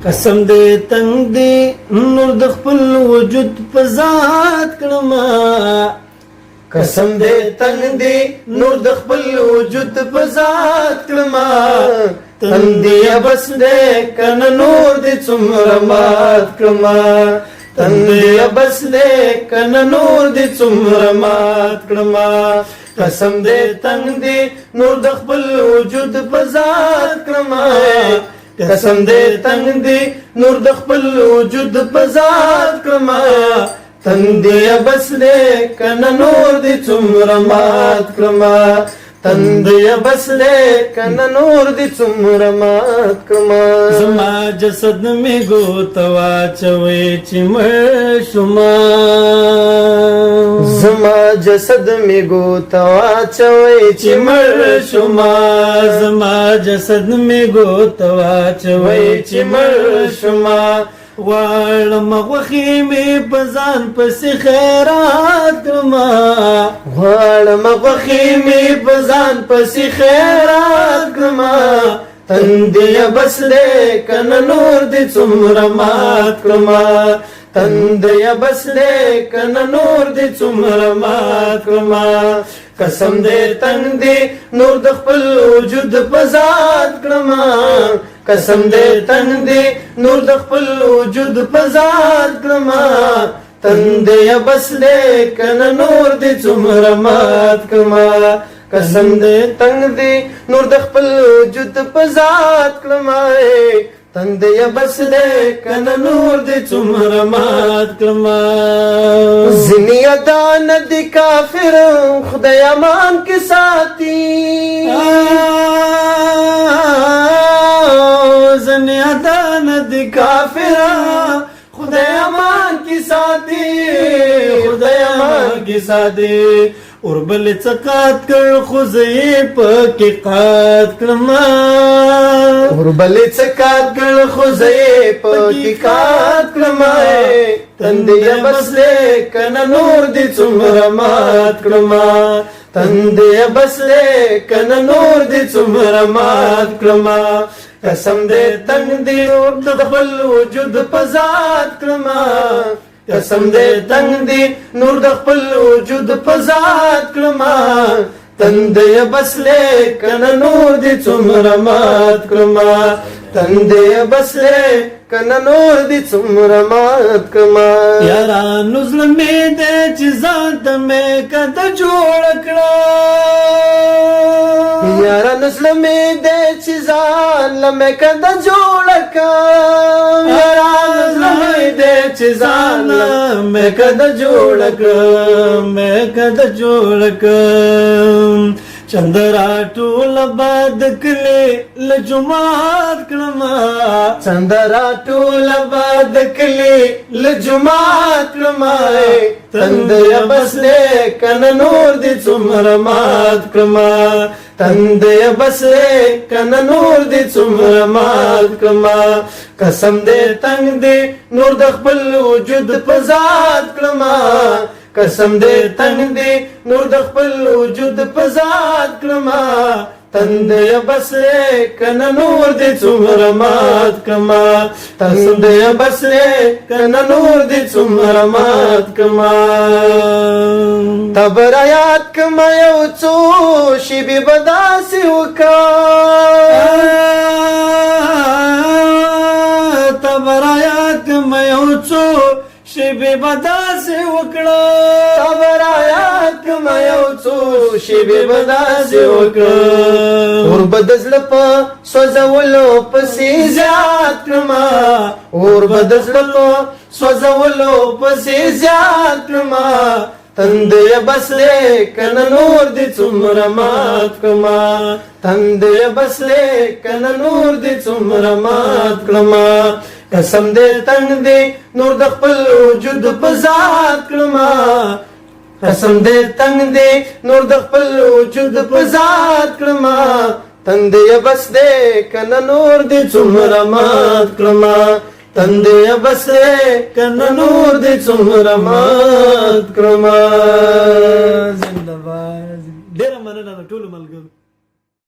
قسم دې تنگ دې نور د خپل وجود په ذات کړما قسم دې تنگ دې نور د خپل وجود په ذات کړما تن دې بس دې کنه نور دې څومره مات کړما تن دې بس دې کنه نور دې څومره مات کړما قسم دې تنگ دې نور د خپل وجود په ذات کړما قسم دې تنگ دې نور د خپل وجود په ذات کړما تن دې بس دې کنه نور دې څومره مات کړما تن دې بس دې کنه نور دې څومره مات کړما زما جسد می ګوته واچوي چې مړ شوما زما جسد می ګوته واچوي چې مړ شوما زما جسد می ګوته واچوي چې مړ شوما غواړم غوښې مې په ځان پسې خیرات کړما غواړم غوښې مې په ځان پسې خیرات کړما تن دې بس دې کنه نور دې څومره مات کړما تن دې بس دې کنه نور دې څومره مات کړما قسم دې تنگ دې نور د خپل وجود په ذات کړما قسم دې تنگ دې نور د خپل وجود په ذات کړما تن دې بس دې کنه نور دې څومره مات کړما قسم دې تنگ دې نور د خپل وجود په ذات کړما تن دې بس دې کنه نور دې څومره مات کړما زنی ادا ندی کافر خدای امان کې ساتي زنی ادا ندی کافر خدای امان کی ساتي خدای امان کی ساتي اور بل څقات کړ خو زې پکې قات کړما اور بل څقات کړ خو زې پکې قات کړما تن دې بس دې کنه نور دې څومره مات کړما تن دې بس دې کنه نور دې څومره مات کړما قسم دې تنگ دې نور د خپل وجود په ذات کړما قسم دې تنگ دې نور د خپل وجود په ذات کړما تن دې بس دې کنه نور دې څومره مات کړما تن دې بس دې کنه نور دې څومره مات کړما یارانو ظلمې دې چې ذات مې کده جوړ کړه یارانو ظلمې دې چې ځان مې کده جوړ کړه یارانو ظلمې دې چې ځان مې کده جوړ کړه مې کده جوړ کړه چندرا ټول باد کله لجمعات کړما چندرا ټول باد کله لجمعات کړما تند بس دې کنه نور دې څومره مات کړما تند بس دې کنه نور دې څومره مات کړما قسم دې تنگ دې نور د خپل وجود په ذات کړما قسم دې تنگ دې نور د خپل وجود په ذات کړما تن دې بس دې کنه نور دې څومره مات کړما تن دې بس دې کنه نور دې څومره مات کړما تبر یاد کما یو څو شی به بداسي وکا تبر یاد کما یو څو شی به بداسي وکړه تبر یاد کما یو څو شی به بداسي وکړه اور بدزل په سوزولو پسې زیات کړما اور بدزل په سوزولو پسې زیات کړما تن دې بس دې کنه نور دې څومره مات کړما تن دې بس دې کنه نور دې څومره مات کړما قسم دې تنگ دې نور د خپل وجود په ذات کړما قسم دې تنگ دې نور د خپل وجود په ذات کړما تن دې بس دې کنه نور دې څومره مات کړما تن دې بس دې کنه نور دې څومره مات کړما زنده باد ډېر مننه ټول ملګرو